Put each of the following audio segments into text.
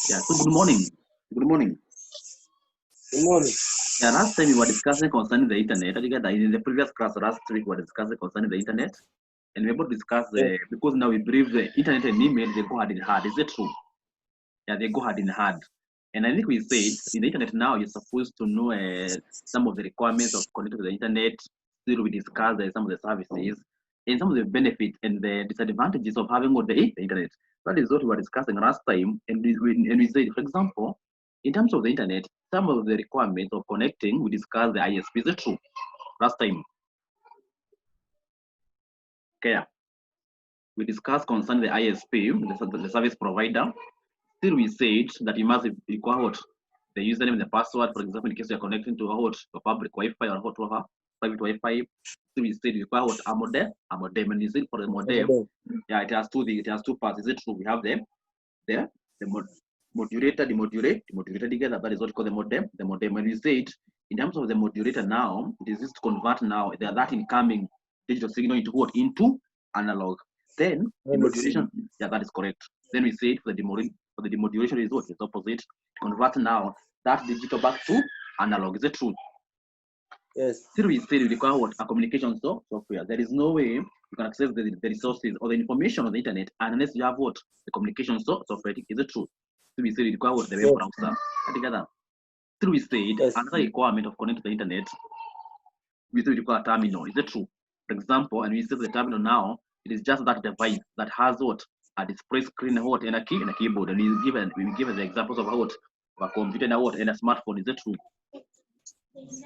Yeah, so good morning. Good morning. Good morning. Yeah, last time we were discussing concerning the internet. Together in the previous class last week, we were discussing concerning the internet, and we were able to discuss because now we believe the internet and email they go hand in hand. Is it true? Yeah, they go hand in hand. And I think we said in the internet now you're supposed to know some of the requirements of connecting to the internet. Still, we discuss some of the services and some of the benefits and the disadvantages of having the internet. That is what we were discussing last time, and we said, for example, in terms of the internet, some of the requirements of connecting, we discussed the ISP. Is it true? Last time, okay, we discussed concerning the ISP, the service provider. Still, we said that you must require what the username and the password. For example, in case you're connecting to a public Wi-Fi or to a private Wi-Fi, still we said you require what a modem, and you said for the modem, yeah, it has two parts. Is it true? We have the modulator, the modulator together. That is what we call the modem. The modem. When we say it in terms of the modulator now, it is just to convert now that incoming digital signal into what? Into analog. Then the modulation, yeah, that is correct. Then we say it for the demodulation is what? It's opposite. Convert now that digital back to analog. Is it true? Yes. Still we say we require what? A communication software. There is no way you can access the resources or the information on the internet unless you have what? The communication software. Is it true? Still we say we require what? The web browser. Together. Still we said another requirement of connecting to the internet, we say we require a terminal. Is it true? For example, and we say the terminal now, it is just that device that has what? A display screen, what, and a keyboard. And we given the examples of what? Of a computer and what, and a smartphone. Is it true?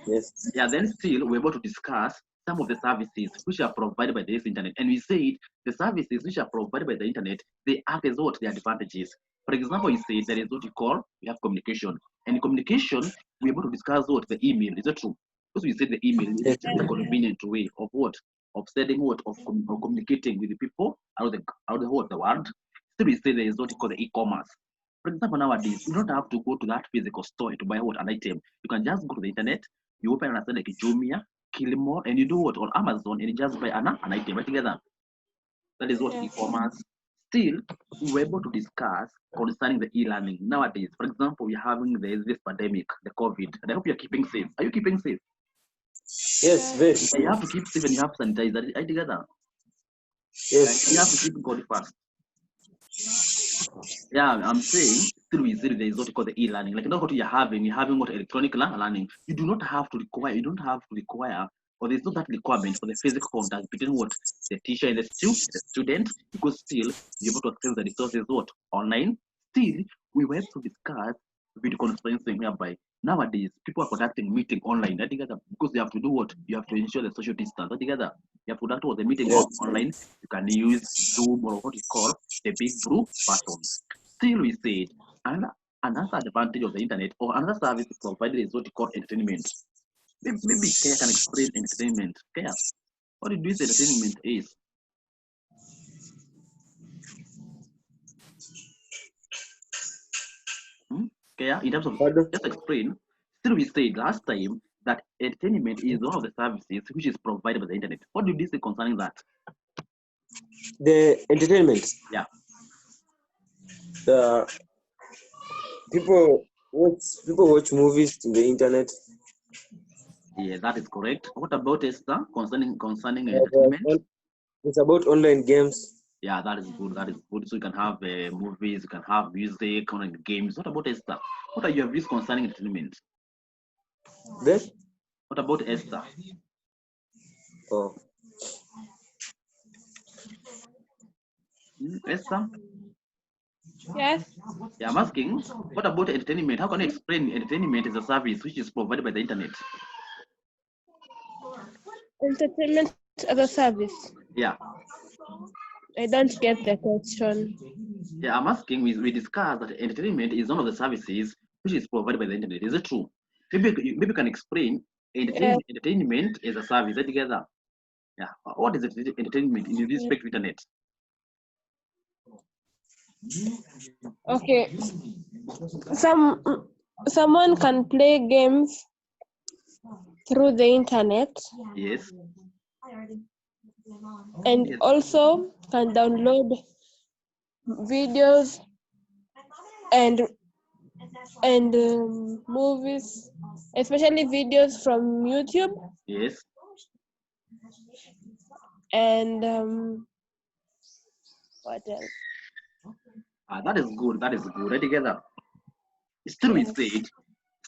Yes. Yeah, then still we're able to discuss some of the services which are provided by this internet. And we said the services which are provided by the internet, they act as what? The advantages. For example, you say there is what you call, we have communication. And in communication, we're able to discuss what? The email. Is it true? Because we said the email is a convenient way of what? Of sending what? Of communicating with the people out of the world. Still we say there is what you call the e-commerce. For example, nowadays, you don't have to go to that physical store to buy what? An item. You can just go to the internet, you open an like Jumia, Kilimall, and you do what? On Amazon, and you just buy an item right together. That is what e-commerce. Still, we were able to discuss concerning the e-learning. Nowadays, for example, we're having this pandemic, the COVID, and I hope you're keeping safe. Are you keeping safe? Yes, very. You have to keep safe and you have to sanitize right together. Yes. You have to keep God first. Yeah, I'm saying still we say there is what you call the e-learning. Like what you're having what electronic learning. You don't have to require, or there's not that requirement for the physical contact between what the teacher and the student, because still you're able to access the resources what online. Still, we were able to discuss video conferencing whereby nowadays people are conducting meeting online together because they have to do what? You have to ensure the social distance together. You have to conduct the meeting online. You can use Zoom or what you call the big blue button. Still, we said another advantage of the internet or another service provided is what you call entertainment. Maybe Kaya can explain entertainment. Kaya, what do you say entertainment is? Kaya, in terms of just explain. Still, we said last time that entertainment is one of the services which is provided by the internet. What do you say concerning that? The entertainment. Yeah. The people watch movies in the internet. Yeah, that is correct. What about Esther concerning entertainment? It's about online games. Yeah, that is good. That is good. So you can have movies, you can have music, online games. What about Esther? What are your views concerning entertainment? Then? What about Esther? Oh. Esther? Yes. Yeah, I'm asking, what about entertainment? How can you explain entertainment as a service which is provided by the internet? Entertainment as a service. Yeah. I don't get the question. Yeah, I'm asking, we discussed that entertainment is one of the services which is provided by the internet. Is it true? Maybe you can explain entertainment as a service together. Yeah. What is entertainment in respect to internet? Okay. Someone can play games through the internet. Yes. And also can download videos and movies, especially videos from YouTube, Yes. and what else? That is good. That is good. Right together. Still, we Yes. said,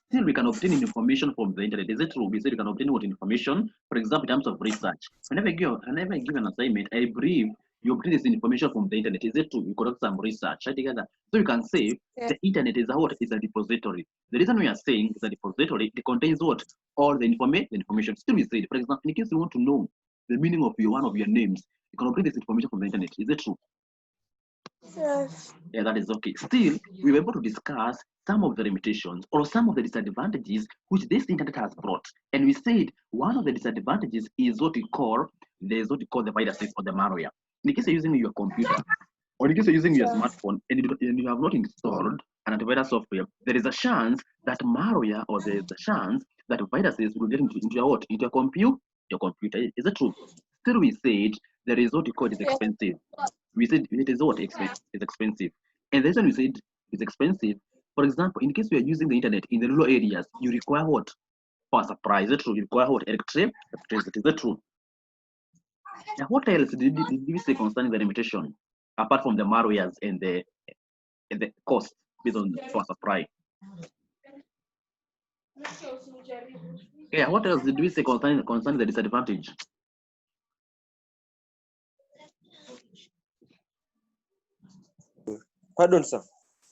still we can obtain information from the internet. Is it true? We said we can obtain what information? For example, in terms of research. Whenever I give an assignment, I believe you obtain this information from the internet. Is it true? You conduct some research. Right together. So you can say Yes. the internet is a what? Is a depository. The reason we are saying it's a depository, it contains what? All the information. Still, we said, for example, in case you want to know the meaning of one of your names, you can obtain this information from the internet. Is it true? Yes. Yeah, that is okay. Still, we were able to discuss some of the limitations or some of the disadvantages which this internet has brought. And we said one of the disadvantages is what we call the viruses or the malware. In case you're using your computer or in case you're using your smartphone and you have not installed an antivirus software, there is a chance that malware or there is a chance that viruses will get into your what? Into your computer. Is it true? Still, we said there is what we call is expensive. We said it is what expensive. It's expensive. And the reason we said it's expensive, for example, in case you are using the internet in the rural areas, you require what? Power supply. Is it true? You require what? Electricity. Is it true? Now, what else did we say concerning the limitation, apart from the malwares and the cost based on power supply? Yeah, what else did we say concerning the disadvantage? Pardon, sir.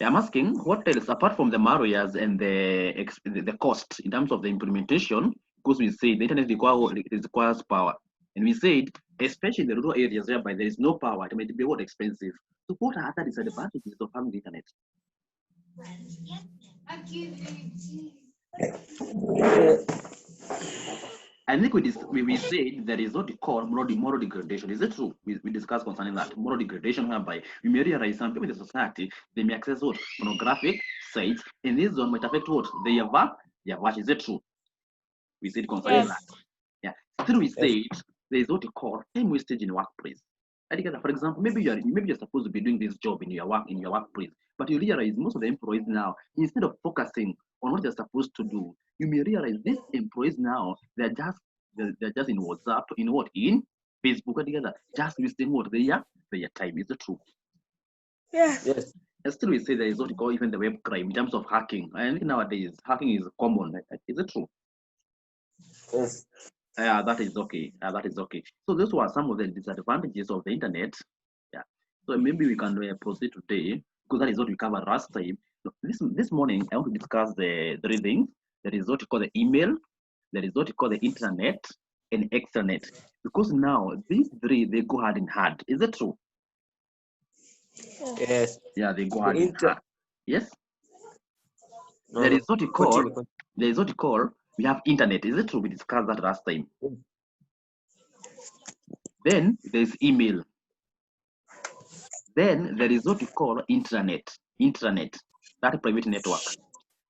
I'm asking what else apart from the malwares and the cost in terms of the implementation, because we say the internet requires power, and we said especially in the rural areas whereby there is no power, it might be what expensive. So what are other disadvantages of having the internet? I think we said there is what we call moral degradation. Is it true? We discussed concerning that moral degradation, whereby we may realize some people in the society they may access what pornographic sites, and this one might affect what their work. Is it true? We said concerning that. Yeah. Still, we said there is what we call time wastage in workplace. For example, maybe you're supposed to be doing this job in your workplace, but you realize most of the employees now, instead of focusing on what they're supposed to do, you may realize these employees now they're just in WhatsApp, in Facebook together, just wasting what their time. Is it true? Yes. Yes. And still, we say there is what we call even the web crime in terms of hacking. I think nowadays hacking is common. Is it true? Yes. That is okay. That is okay. So those were some of the disadvantages of the internet. Yeah. So maybe we can proceed today because that is what we covered last time. So this morning I want to discuss the three things. There is what we call the email. There is what we call the internet and extranet. Because now these three they go hand in hand. Is it true? Yes. Yeah, they go hand in hand. Yes. No, There no. is what we Continue. call. There is what we call. We have internet. Is it true? We discussed that last time. Then there's email. Then there is what we call intranet, that private network.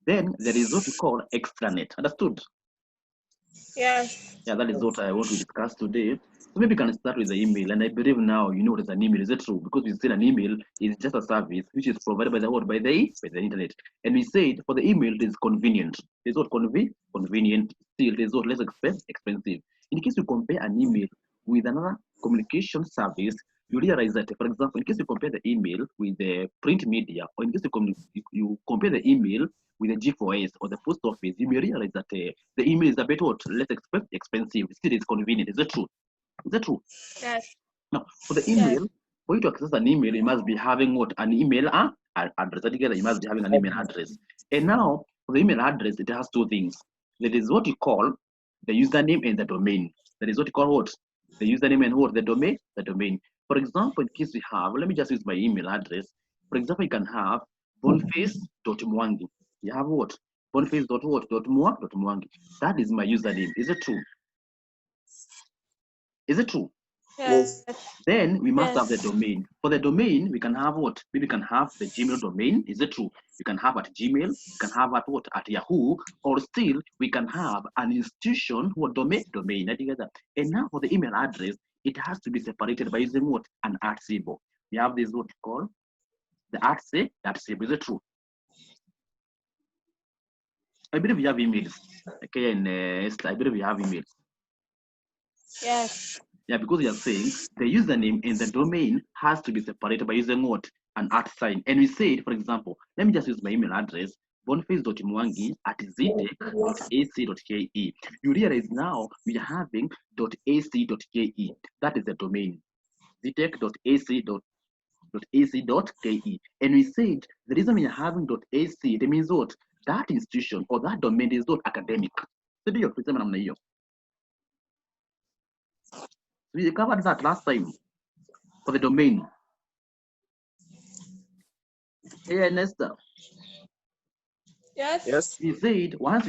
Then there is what we call extranet. Understood? Yes. Yeah, that is what I want to discuss today. So maybe we can start with the email. And I believe now you know what is an email. Is it true? Because we said an email is just a service which is provided by the what? By the internet. And we said for the email it is convenient. It's what convenient. Still, it is what less expensive. In case you compare an email with another communication service, you realize that, for example, in case you compare the email with the print media, or in case you compare the email with the G4S or the post office, you may realize that the email is a bit what less expensive. Still, it's convenient. Is it true? Is that true? Yes. Now, for the email, for you to access an email, you must be having what? An email address. Together, you must be having an email address. And now, for the email address, it has two things. That is what you call the username and the domain. That is what you call what? The username and what? The domain? The domain. For example, in case we have, let me just use my email address. For example, you can have boniface.mwangi. You have what? Boniface.mwangi. That is my username. Is it true? Is it true? Yes. Then we must have the domain. For the domain, we can have what? Maybe we can have the Gmail domain. Is it true? You can have at Gmail, you can have at what? At Yahoo, or still we can have an institution what domain together. And now for the email address, it has to be separated by using what? An @ symbol. We have this what we call the @ symbol. Is it true? I believe you have emails. Okay, and Esther, I believe you have emails. Yes. Yeah, because you are saying the username and the domain has to be separated by using what? An @ sign. And we said, for example, let me just use my email address, boniface.mwangi@ztech.ac.ke. You realize now we are having .ac.ke. That is the domain. ztech.ac.ke. And we said the reason we are having .ac, it means what? That institution or that domain is not academic. So do you present namna hiyo? We covered that last time for the domain. Hey, Nesta. Yes. Yes. We said once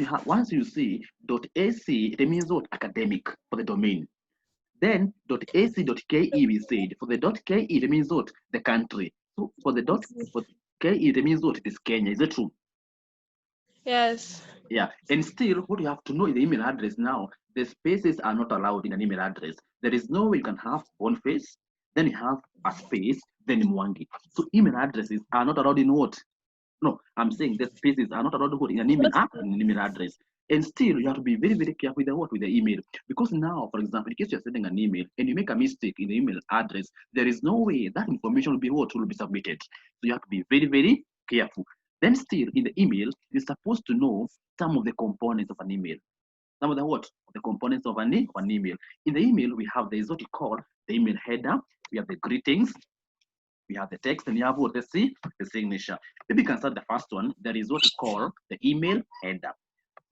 you see .ac, it means what? Academic for the domain. Then .ac.ke we said for the .ke it means what? The country. So for the .ke it means what? It is Kenya. Is it true? Yes. Yeah. And still, what you have to know in the email address now, the spaces are not allowed in an email address. There is no way you can have Boniface, then you have a space, then Mwangi. So email addresses are not allowed in what? No, I'm saying the spaces are not allowed to put in an email in an email address. And still, you have to be very, very careful with the what with the email. Because now, for example, in case you're sending an email and you make a mistake in the email address, there is no way that information will be what will be submitted. So you have to be very, very careful. Then still in the email, you're supposed to know some of the components of an email. Some of the what? The components of an email. In the email, we have what you call the email header, we have the greetings, we have the text, and you have what the signature. Maybe you can start the first one. There is what you call the email header.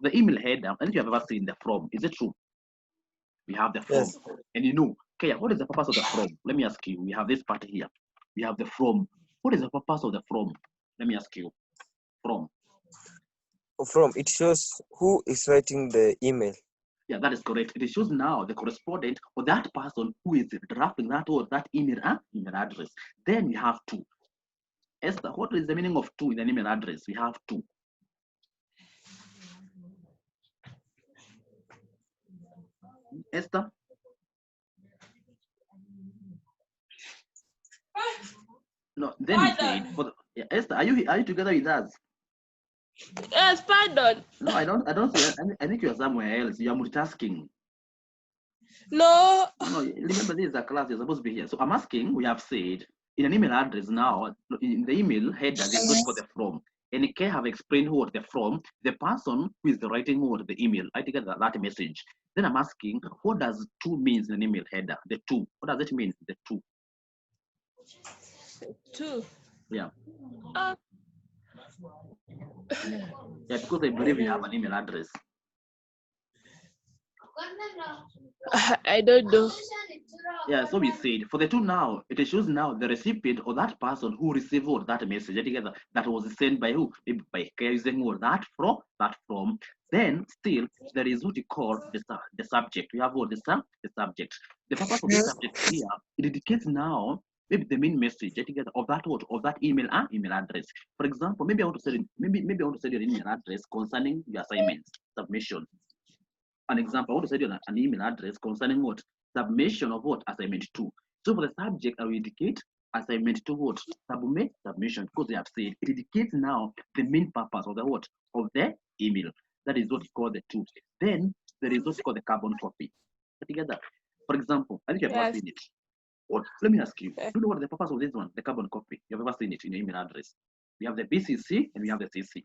The email header, I think you have ever seen the from. Is it true? We have the from. Yes. And you know, okay, what is the purpose of the from? Let me ask you. We have this part here. We have the from. What is the purpose of the from? Let me ask you. From. From it shows who is writing the email. Yeah, that is correct. It shows now the correspondent or that person who is drafting that or that email address. Then we have two. Esther, what is the meaning of two in an email address? We have two. Esther? No, then we said for the, yeah, Esther, are you together with us? Yes, pardon. No, I don't see. I think you are somewhere else. You are multitasking. No. No, remember this is a class. You're supposed to be here. So I'm asking. We have said in an email address now. In the email header, there's what for the from. And it can have explained what the from the person who is writing what the email. I think that message. Then I'm asking, what does two means in an email header? The two. What does it mean? The two. Two. Yeah. Uh, Yeah, because I believe you have an email address. I don't know. Yeah, so we said for the two now, it shows now the recipient or that person who received that message together that was sent by who? By using that from. Then still there is what you call the subject. We have what the subject. The purpose of the subject here, it indicates now maybe the main message together of that word of that email address. For example, maybe I want to send maybe I want to send your email address concerning your assignments submission. An example, I want to send you an email address concerning what? Submission of what? Assignment 2. So for the subject, I will indicate assignment 2 what? Submission, because they have said it indicates now the main purpose of the what? Of the email. That is what you call the 2. Then there is what you call the carbon copy. Together. For example, I think you have ever seen it. What? Let me ask you, do you know what the purpose of this one? The carbon copy. You have ever seen it in your email address? We have the BCC and we have the CC.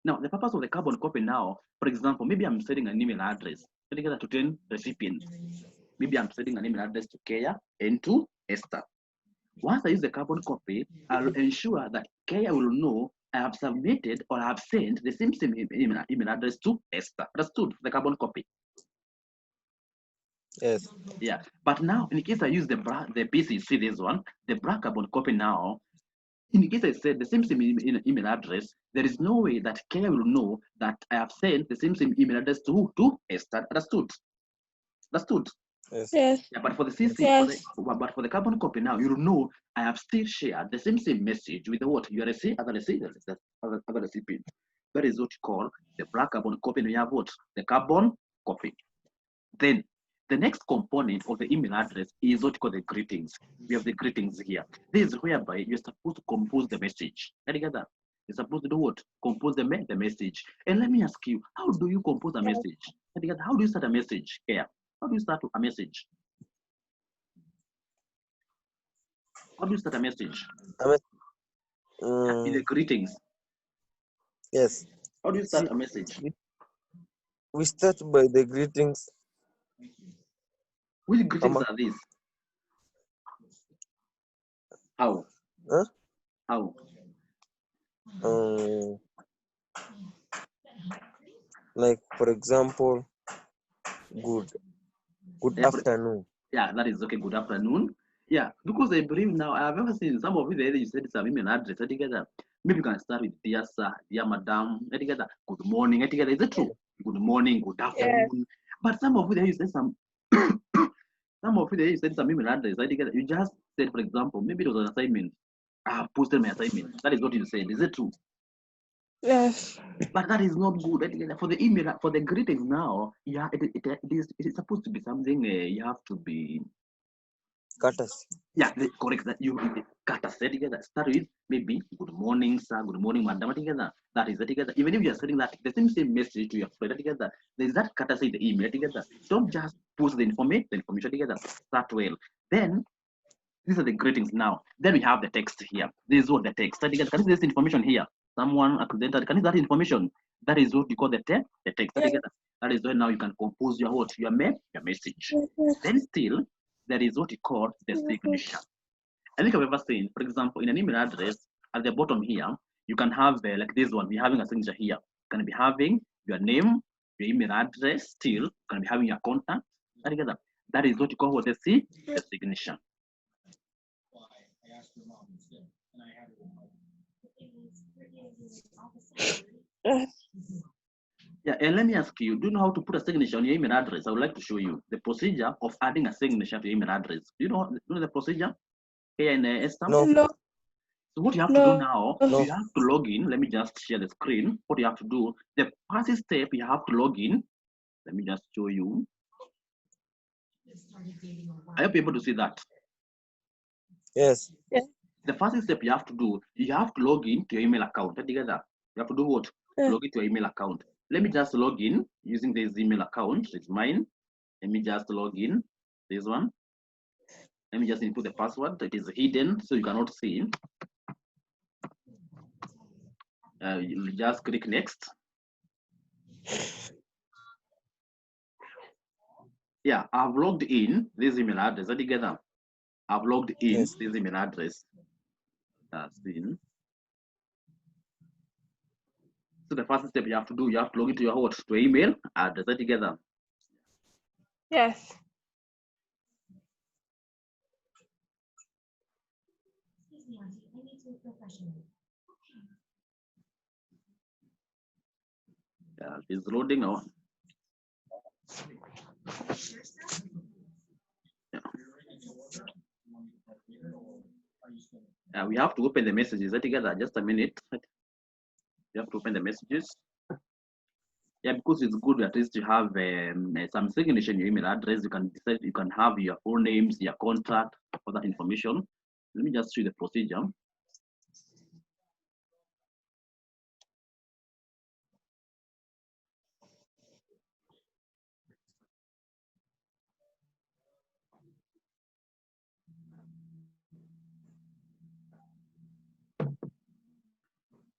Now, the purpose of the carbon copy now, for example, maybe I'm sending an email address together to 10 recipients. Maybe I'm sending an email address to Kaya and to Esther. Once I use the carbon copy, I'll ensure that Kaya will know I have submitted or I have sent the same email address to Esther. Understood? The carbon copy. Yes. Yeah. But now, in case I use the BCC, this one, the black carbon copy now, in case I said the same email address, there is no way that Kaya will know that I have sent the same email address to Esther. Understood? Understood? Yes. Yes. Yeah, but for the CC, Yes. but for the carbon copy now, you'll know I have still shared the same message with the what? Other recipient. That is what you call the black carbon copy, and we have what? The carbon copy. Then the next component of the email address is what you call the greetings. We have the greetings here. This is whereby you're supposed to compose the message. Together. You're supposed to do what? Compose the message. And let me ask you, how do you compose a message? How do you start a message here? How do you start a message? How do you start a message? In the greetings. Yes. How do you start a message? We start by the greetings. Which greetings are these? How? Huh? How? Like for example, good afternoon. Yeah, that is okay. Good afternoon. Yeah, because I believe now I've ever seen some of you said it's a email address together. Maybe you can start with dear sir, dear madam, together. Good morning, together. Is it true? Good morning, good afternoon. Yes. But some of you said some some of you said some email address together. You just said, for example, maybe it was an assignment. I have posted my assignment. That is what you said. Is it true? Yes. But that is not good. For the email, for the greetings now, yeah, it is supposed to be something you have to be. Courtesy. Yeah, correct. That you courtesy together. Start with maybe good morning, sir. Good morning, madam. Together. That is together. Even if you are sending that the same message to your friend together, there is that courtesy in the email together. Don't just post the information together. Start well. Then these are the greetings now. Then we have the text here. This is what the text. Can you see this information here? Someone accidental. Can you see that information? That is what you call the text. Together. That is where now you can compose your what? Your message. Then still, there is what you call the signature. I think I've ever seen, for example, in an email address, at the bottom here, you can have like this one. We're having a signature here. You can be having your name, your email address, still, you can be having your contact together. That is what you call what the signature. Yeah, and let me ask you, do you know how to put a signature on your email address? I would like to show you the procedure of adding a signature to your email address. Do you know the procedure here in Esther? No. So what you have to do now, you have to log in. Let me just share the screen. What you have to do, the first step, you have to log in. Let me just show you. I hope you're able to see that. Yes. The first step you have to do, you have to log in to your email account. Together, you have to do what? Log into your email account. Let me just log in using this email account. It's mine. Let me just log in. This one. Let me just input the password. It is hidden, so you cannot see. You just click next. Yeah, I've logged in this email address. Together, I've logged in this email address. That's in. So the first step you have to do, you have to log into your what? To email address together. Yes. Yeah, it's loading now. Yeah. We have to open the messages together. Just a minute. You have to open the messages. Yeah, because it's good at least to have some signature in your email address. You can decide, you can have your full names, your contact, all that information. Let me just show you the procedure.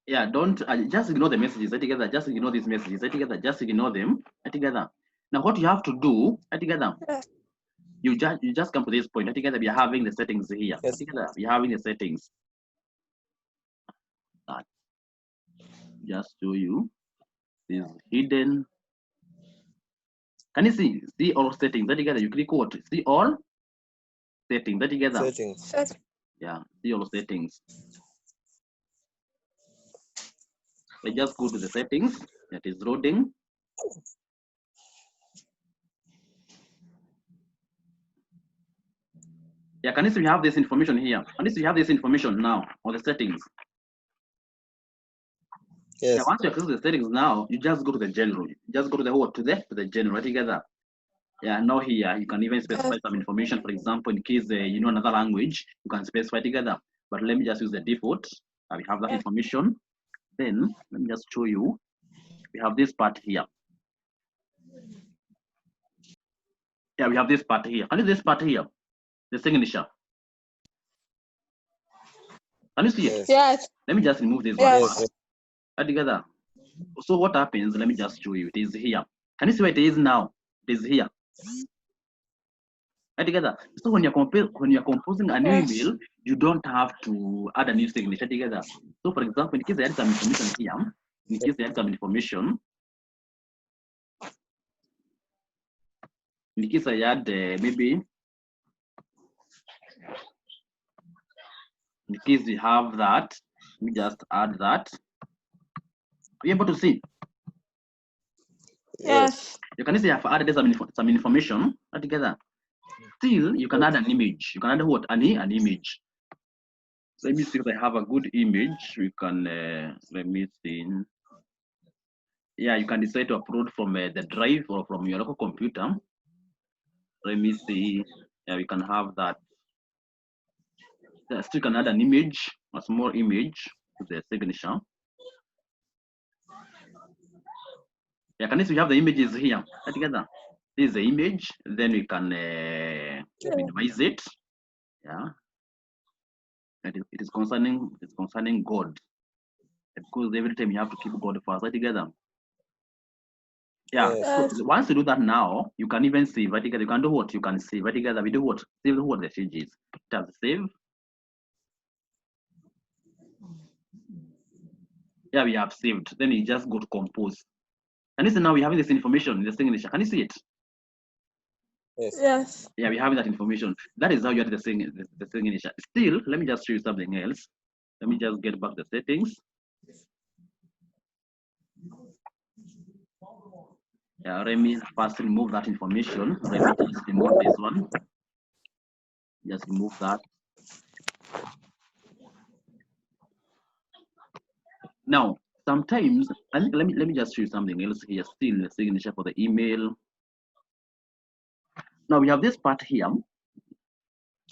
Yeah, don't just ignore the messages together. Just ignore these messages together. Just ignore them together. Now, what you have to do together, you just come to this point together. We are having the settings here. Together, we are having the settings. Just show you this hidden. Can you see all settings together? You click what? See all settings together. Settings. Yeah, see all settings. I just go to the settings. That is loading. Yeah, can you see we have this information here? Can you see we have this information now on the settings? Yes. Yeah, once you access the settings now, you just go to the general. You just go to the what? To the general together. Yeah, now here you can even specify some information. For example, in case you know another language, you can specify together. But let me just use the default. We have that information. Then let me just show you. We have this part here. Yeah, we have this part here. And this part here, the signature. Can you see it? Yes. Yes. Let me just remove this Yes. one part. Add together. So what happens? Let me just show you. It is here. Can you see where it is now? It is here. Add together. So when you're composing a new Yes. email, you don't have to add a new signature together. So for example, in case I add some information here, in case I add some information, in case I add maybe, in case we have that, we just add that. Are you able to see? Yes. You can see I've added some information together. Still, you can add an image. You can add what? An image. Let me see if I have a good image. We can, let me see. Yeah, you can decide to upload from the drive or from your local computer. Let me see. Yeah, we can have that. Yeah, still can add an image, a small image to the signature. Yeah, can you see we have the images here together? This is the image. Then we can minimize it. Yeah. It is concerning God, because every time you have to keep God first together. Yeah. Yes. So once you do that now, you can even save right together. You can do what? You can save right together. We do what? Save what the changes. Just save. Yeah, we have saved. Then you just go to compose. And listen, now we have this information in the signature. Can you see it? Yes. Yes. Yeah, we have that information. That is how you add the signature. Still, let me just show you something else. Let me just get back the settings. Yeah, let me first remove that information. Let me just remove this one. Just remove that. Now, sometimes, I think let me just show you something else here. Still the signature for the email. Now we have this part here.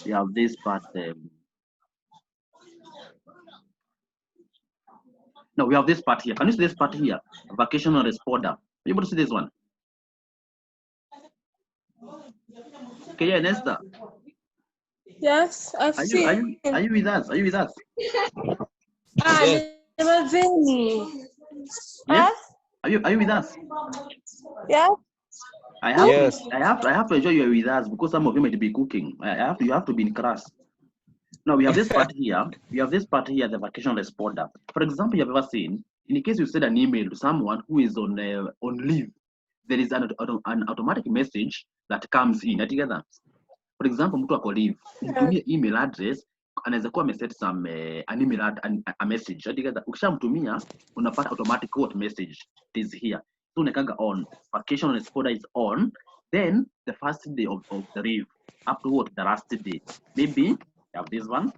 We have this part. Now we have this part here. Can you see this part here? Vacational responder. Are you able to see this one? Okay, yeah, Nesta. Yes. I've Are seen. you with us? Are you with us? Yes. Never seen. Yes. Are you with us? Yeah. I have Yes. to ensure you are with us, because some of you might be cooking. You have to be in class. Now we have this part here. We have this part here, the vacation responder. For example, you have ever seen, in case you send an email to someone who is on leave, there is an automatic message that comes in together. For example, mtu ako leave, umtumie email address, anaweza kuwa ameset some an email a message together. Ukishamtumia unapata automatic what message is here. So unakanga on vacation responder is on, then the first day of the leave up to what the last day. Maybe you have this one.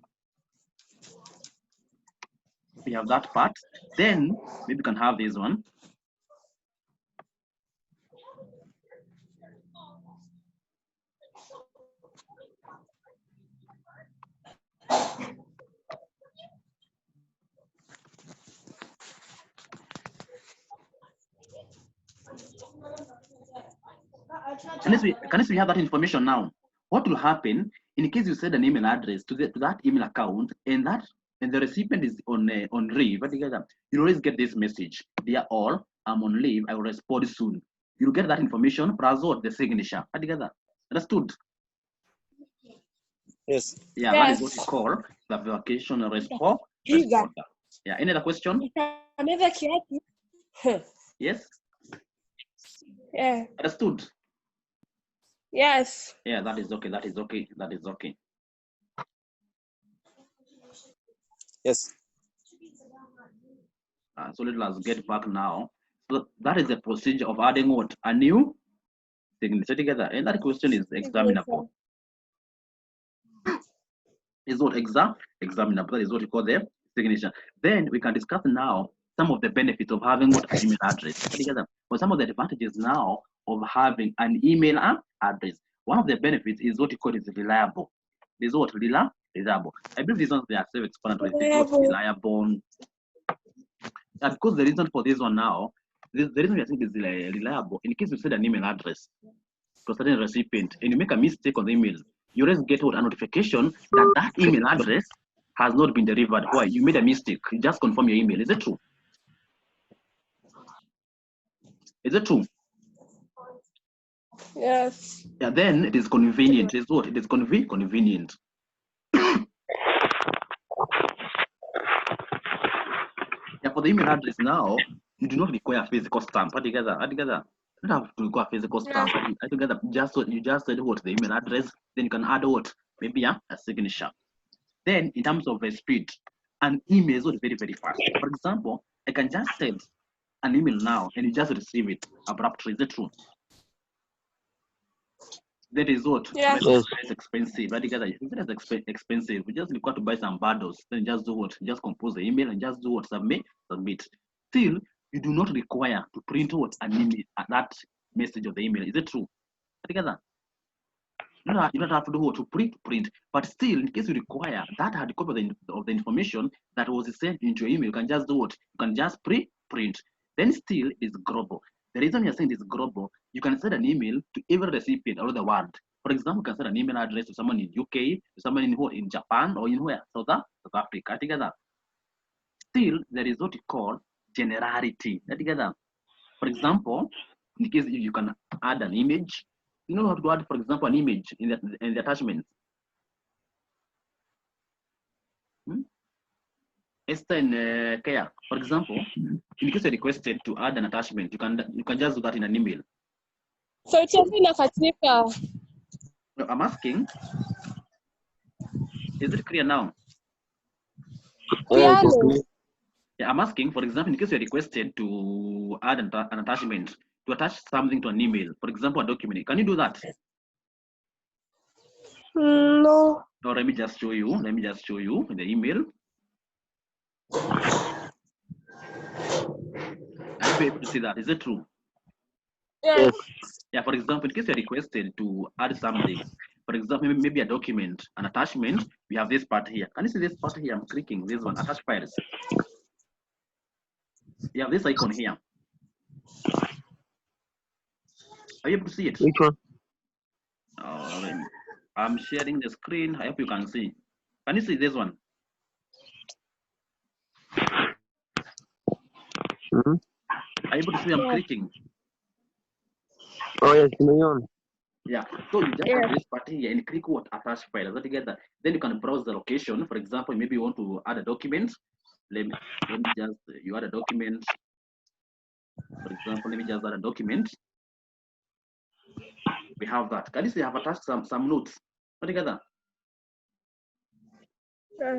We have that part. Then maybe we can have this one. Can you see we have that information now? What will happen in case you send an email address to that email account, and the recipient is on leave? You always get this message: "Dear all, I'm on leave. I will respond soon." You'll get that information plus what the signature. Understood? Yes. Yeah, that is what we call the vacation responder. Yeah. Any other question? Yes. Yeah. Understood? Yes. Yeah, that is okay. That is okay. That is okay. Yes. So let us get back now. So that is the procedure of adding what? A new signature together. And that question is examinable. Is what examinable. That is what we call the signature. Then we can discuss now some of the benefits of having what an email address together. But some of the advantages now of having an email address. One of the benefits is what you call is reliable. Is what reliable. I believe these ones they are self-explanatory. Reliable. And because the reason for this one now, the reason we are saying is reliable, in case you send an email address to a certain recipient and you make a mistake on the email, you always get a notification that that email address has not been delivered. Why? You made a mistake. You just confirm your email. Is it true? Is it true? Yes. Yeah, then it is convenient. It is what? It is convenient. Yeah, for the email address now, you do not require a physical stamp. Altogether. You don't have to require a physical stamp. Altogether, you just said what the email address, then you can add what? Maybe a signature. Then in terms of the speed, an email is what very, very fast. For example, I can just send an email now and you just receive it abruptly. Is it true? That is what? Yes. It's expensive. Altogether, if it is expensive, we just require to buy some bundles. Then just do what? Just compose the email and just do what? Submit. Still, you do not require to print what an email, that message of the email. Is it true? Altogether, you don't have to do what to print. But still, in case you require that hard copy of the information that was sent into your email, you can just do what? You can just print. Then still is global. The reason you're saying it's global, you can send an email to every recipient all over the world. For example, you can send an email address to someone in UK, to someone in Japan, or in where? South Africa. Together. Still, there is what you call generality. Together. For example, in case you can add an image, you know how to add, for example, an image in the attachment. Esther and Kaya, for example, in case you're requested to add an attachment, you can just do that in an email. So it's inakatika. No, I'm asking, is it clear now? Yeah. Yeah, I'm asking, for example, in case you're requested to add an attachment, to attach something to an email, for example, a document, can you do that? No. No, let me just show you. Let me just show you in the email. Are you able to see that? Is it true? Yes. Yeah, for example, in case you're requested to add something, for example, maybe a document, an attachment, we have this part here. Can you see this part here? I'm clicking this one, attach files. You have this icon here. Are you able to see it? Which one? I'm sharing the screen. I hope you can see. Can you see this one? Mm-hmm. Are you able to see I'm clicking? Oh, yes, Leon. Yeah, so you just have this part here and click what? Attach file. Together. Then you can browse the location. For example, maybe you want to add a document. Let me just, you add a document. For example, let me just add a document. We have that. Can you see I have attached some notes together?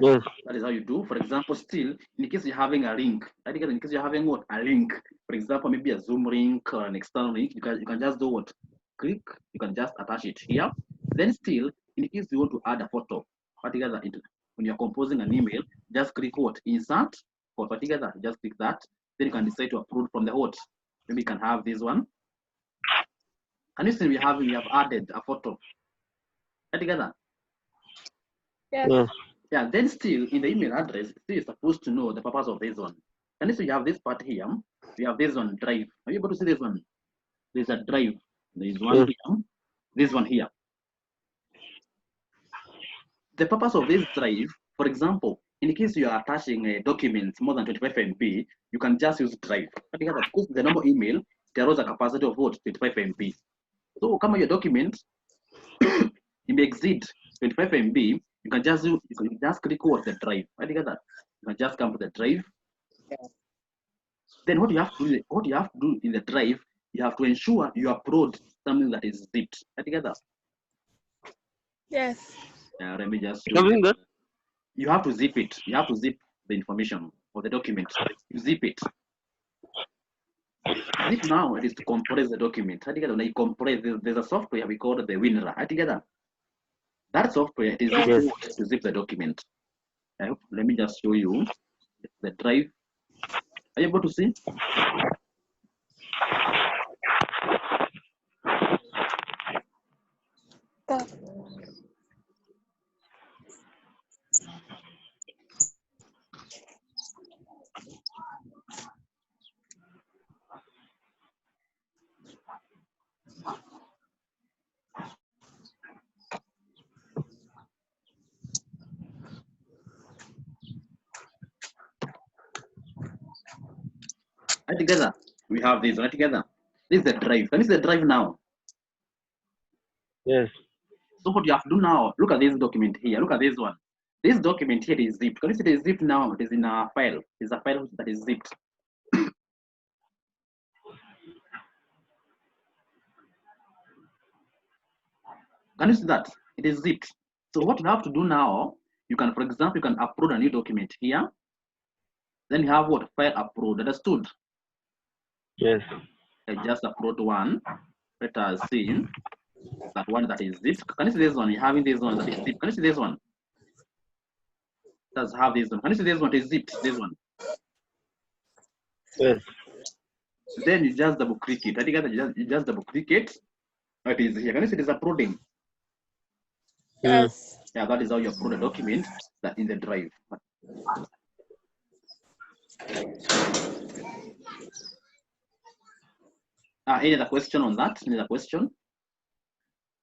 Yes. That is how you do. For example, still, in case you're having a link, in case you're having what? A link. For example, maybe a Zoom link or an external link, you can just do what? Click, you can just attach it here. Then still, in case you want to add a photo, together, when you're composing an email, just click what? Insert, photo together, just click that. Then you can decide to upload from the what? Maybe you can have this one. Can you see we have added a photo together? Yes. Yeah, then still in the email address, still you're supposed to know the purpose of this one. And so you have this part here, we have this one drive. Are you able to see this one? There's a drive. There is one here, this one here. The purpose of this drive, for example, in case you are attaching a document more than 25 MB, you can just use drive. Because the normal email, there is a capacity of what? 25 MB. So come on your document, it may exceed 25 MB, you can just click what? The drive. Right together. You can just come to the drive. Then what you have to do in the drive, you have to ensure you upload something that is zipped. Right together. Yes. Let me just Something that you have to zip it. You have to zip the information of the document. You zip it. Zip now it is to compress the document. Right together. When you compress, there's a software we call the WinRAR. Right together. That software is to zip the document. I hope, let me just show you the drive. Are you able to see? Right together. We have this right together. This is the drive. Can you see the drive now? Yes. So what you have to do now, look at this document here. Look at this one. This document here is zipped. Can you see it is zipped now? It is in a file. It's a file that is zipped. Can you see that? It is zipped. So what you have to do now, you can, for example, you can upload a new document here. Then you have what? File upload. Understood? Yes. I just upload one. Let us see that one that is zipped. Can you see this one? You're having this one that is zipped. Can you see this one? Does have this one. Can you see this one? It is zipped. This one. Yes. Then you just double click it. I think you just double click it. It is here. Can you see it is uploading? Yes. Yeah, that is how you upload a document that in the drive. Any other question on that? Any other question?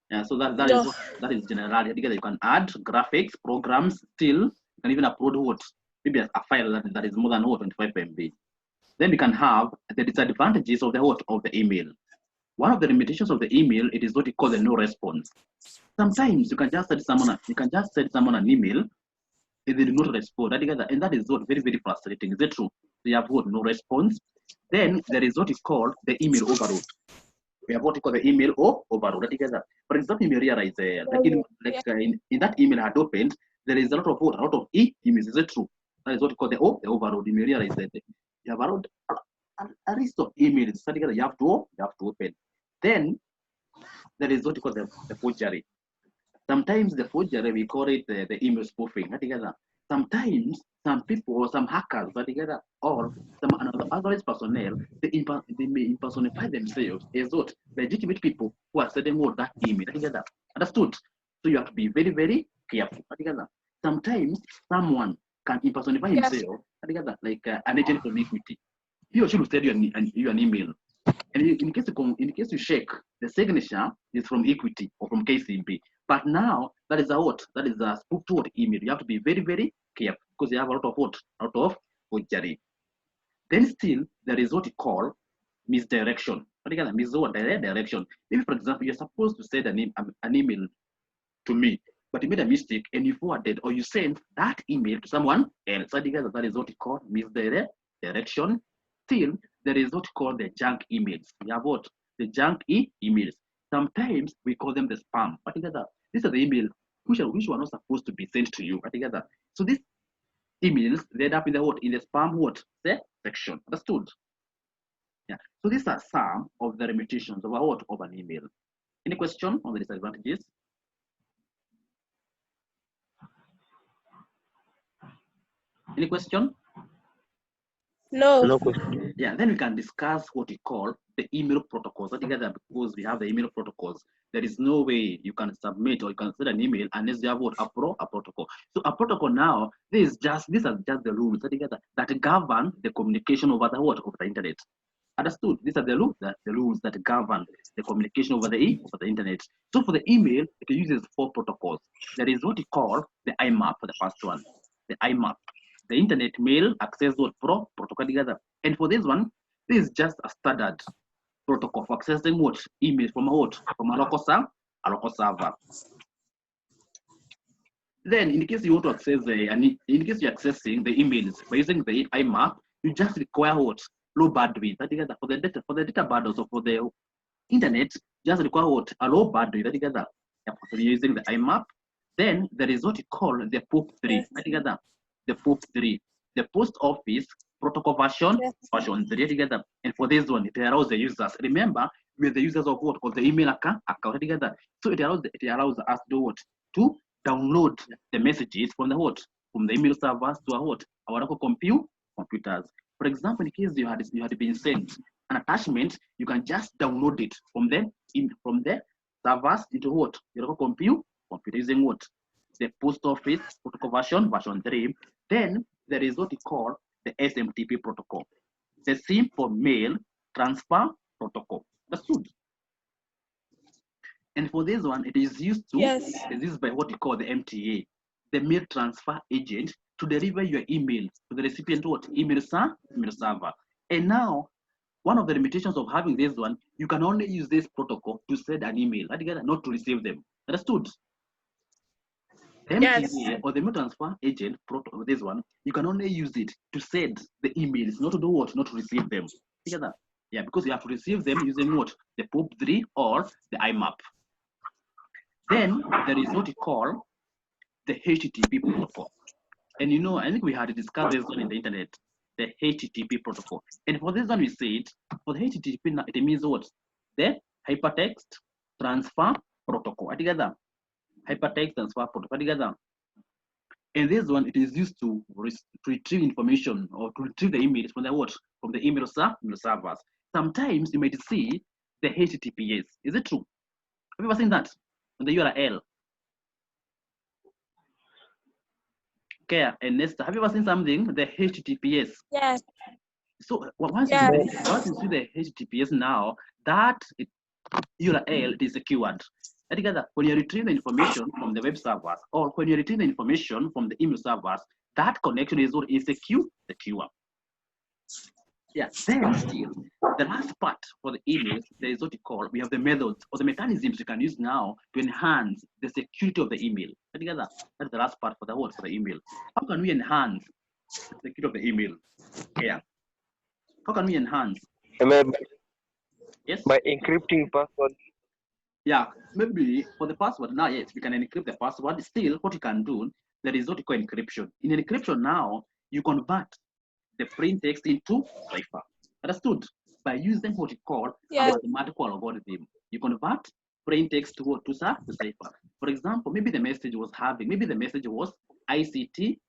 Yeah, so No. that is generally together. You can add graphics, programs, still you can even upload what? Maybe a file that is more than 25 MB. Then you can have the disadvantages of the what of the email. One of the limitations of the email, it is what you call the no response. Sometimes you can just send someone an email, they do not respond. And that is what very, very frustrating. Is it true? So you have what no response. Then there is what is called the email overload. We have what you call the email overload. For example, you may realize in that email I had opened, there is a lot of emails. Is it true? That is what you call the overload. You may realize that you have around a list of emails. You have to open. Then there is what you call the forgery. Sometimes the forgery, we call it the email spoofing. Sometimes some people or some hackers or some unauthorized personnel, they may impersonify themselves as what legitimate people who are sending out that email. Understood? So you have to be very, very careful. Sometimes someone can impersonify himself like an agent from Equity. He or she will send you an email. And in case you check, the signature is from Equity or from KCB. But now that is a spoofed email. You have to be very, very careful because you have a lot of forgery. Then still there is what you call misdirection. Direction. Maybe for example, you're supposed to send an email to me, but you made a mistake and you forwarded or you sent that email to someone else. That is what you call misdirection. Still, there is what you call the junk emails. We have what? The junk emails. Sometimes we call them the spam. These are the emails which were not supposed to be sent to you. So these emails, they end up in the spam section. Understood? Yeah. So these are some of the limitations of an email. Any question on the disadvantages? Any question? No. No question. Yeah, then we can discuss what we call the email protocols. Because we have the email protocols, there is no way you can submit or you can send an email unless you have a protocol. So a protocol now, these are just the rules that govern the communication over the internet. Understood? These are the rules that govern the communication over the internet. So for the email, it uses 4 protocols. There is what we call the IMAP for the first one. The IMAP, the Internet Mail Access Protocol. And for this one, this is just a standard protocol for accessing emails from a local server. Then, in case you want to access in case you're accessing the emails by using the IMAP, you just require low bandwidth. For the data bundles or for the internet, just require a low bandwidth. So you're using the IMAP. Then there is what you call the POP3. The POP3, the Post Office Protocol version 3 And for this one, it allows the users. Remember, we're the users of the email account So it allows us to download the messages from the email servers to our local computers. For example, in case you had been sent an attachment, you can just download it from the servers into your local computer using the Post Office Protocol version 3. Then there is what we call the SMTP protocol, the Simple Mail Transfer Protocol. Understood? And for this one, it is used by what we call the MTA, the Mail Transfer Agent, to deliver your email to the recipient email server. And now one of the limitations of having this one, you can only use this protocol to send an email, not to receive them. Understood? The Yes. MTA or the mail transfer agent protocol, this one, you can only use it to send the emails, not to do what, not to receive them. Together. Yeah, because you have to receive them using what? The POP3 or the IMAP. Then there is what you call the HTTP protocol. And you know, I think we had discussed this one in the internet, the HTTP protocol. And for this one, we said, for the HTTP, it means what? The hypertext transfer protocol. Together. Hypertext transfer protocol. Together. And this one, it is used to retrieve information or to retrieve the emails from the what? From the email servers. Sometimes you might see the HTTPS. Is it true? Have you ever seen that on the URL? Okay, and next, have you ever seen something, the HTTPS? Yes. So once Yes. you see the HTTPS now, that URL it is secured. Together, when you retrieve the information from the web servers or when you retrieve the information from the email servers, that connection is what is secure. Yeah, then still, the last part for the emails, there is what you call, we have the methods or the mechanisms you can use now to enhance the security of the email. Together, that's the last part for the word for the email. How can we enhance the security of the email? Yeah. How can we enhance? Yes. By encrypting password. Yeah, maybe for the password now, yes, we can encrypt the password. Still, what you can do, there is what you call encryption. In encryption now, you convert the plain text into cipher. Understood? By using what you call a mathematical algorithm, you convert plain text to cipher. For example, maybe the message was ICT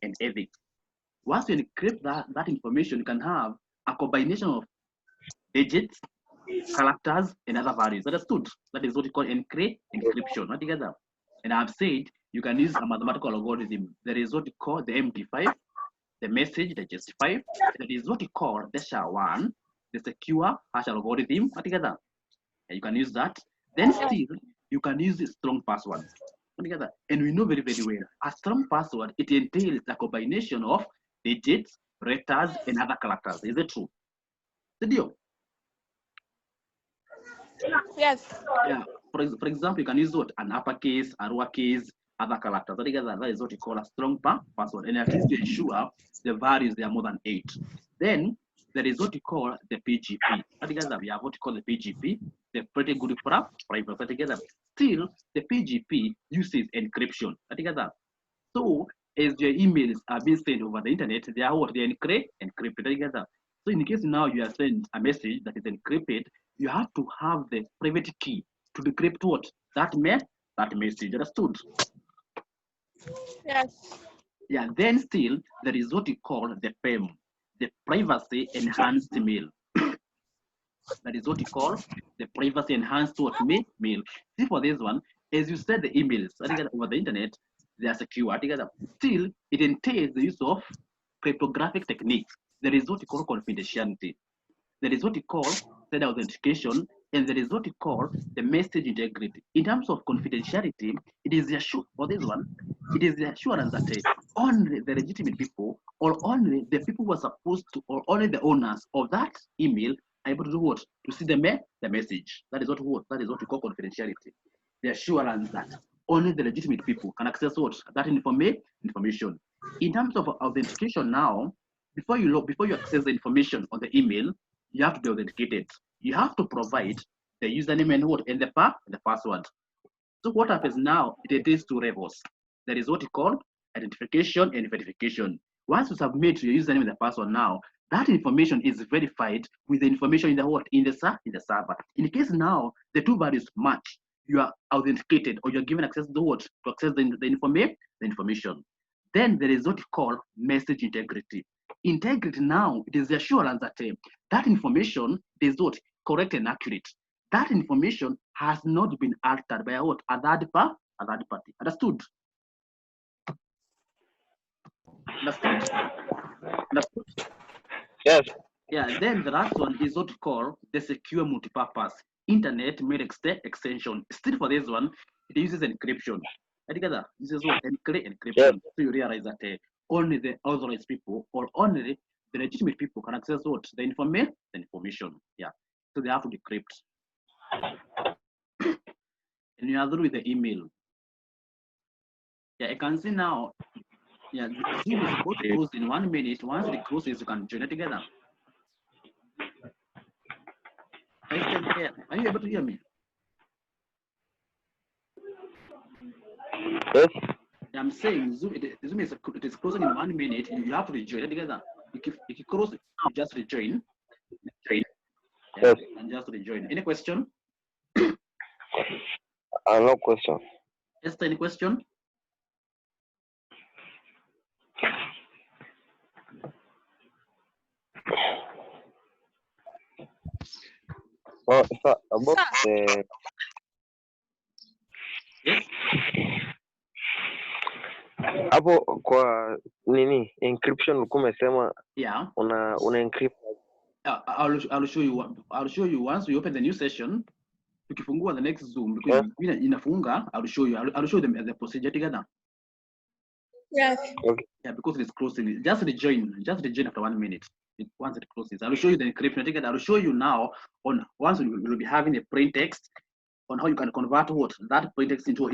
and ethics. Once you encrypt that information, you can have a combination of digits, characters, and other values. Understood? That is what you call encryption. Not together. And I've said you can use a mathematical algorithm. There is what you call the MD5, the message digest5. That is what you call the SHA-1, the secure hash algorithm. Not together. And you can use that. Then still, you can use the strong passwords. Together. And we know very, very well, a strong password, it entails a combination of digits, letters, and other characters. Is it true? Studio. Yes. Yeah. For example, you can use what? An uppercase, a lowercase, other characters. Together, that is what you call a strong password. And at least to ensure the values, they are more than 8. Then there is what you call the PGP. Together, we have what you call the PGP, the pretty good privacy. Together, still the PGP uses encryption. Together, so as your emails are being sent over the internet, they are what they encrypted together. So in case now you are sent a message that is encrypted, you have to have the private key to decrypt what that message. Understood? Yes. Yeah. Then still there is what you call the PEM, the privacy enhanced mail. That is what you call the privacy enhanced mail. See, for this one, as you said, the emails over the internet, they are secure. Still, it entails the use of cryptographic techniques. There is what you call confidentiality. There is what you call third authentication, and there is what you call the message integrity. In terms of confidentiality, it is the for this one, it is the assurance that only the legitimate people, or only the people who are supposed to, or only the owners of that email are able to do what? To see the message. That is what we call confidentiality. The assurance that only the legitimate people can access what? That information. In terms of authentication now, before you access the information on the email, you have to be authenticated. You have to provide the username and the password. So what happens now? It is 2 levels. There is what you call identification and verification. Once you submit your username and the password now, that information is verified with the information in the server. In case now the 2 values match, you are authenticated or you're given access to access the information. Then there is what you call message integrity. Integrity now, it is the assurance that that information is what? Correct and accurate. That information has not been altered by what? A third party. Understood? Understood? Yes. Yeah, then the last one is what we call the secure multipurpose internet made extension. Still for this one, it uses encryption. Together, this is what encryption. Yes. So you realize that only the authorized people or only the legitimate people can access what? The information. Yeah. So they have to decrypt. And you are through with the email. Yeah, I can see now. Yeah, Zoom is about to close in 1 minute. Once it closes, you can join it together. Are you able to hear me? Yes. I'm saying Zoom it is closing in 1 minute. You have to rejoin it together. If you close, you just rejoin. Yes. And just rejoin. Any question? No question. Yes, any question? Oh, sir, about the Yes. hapo kwa nini encryption ulikuwa umesema Yeah. una encrypt. I'll show you. I'll show you once we open the new session. Tukifungua the next Zoom because inafunga. I'll show you. I'll show them the procedure together. Yes. Okay. Yeah, because it's closing. Just rejoin after 1 minute. Once it closes, I'll show you the encryption together. I'll show you now on once we will be having a plain text on how you can convert that plain text into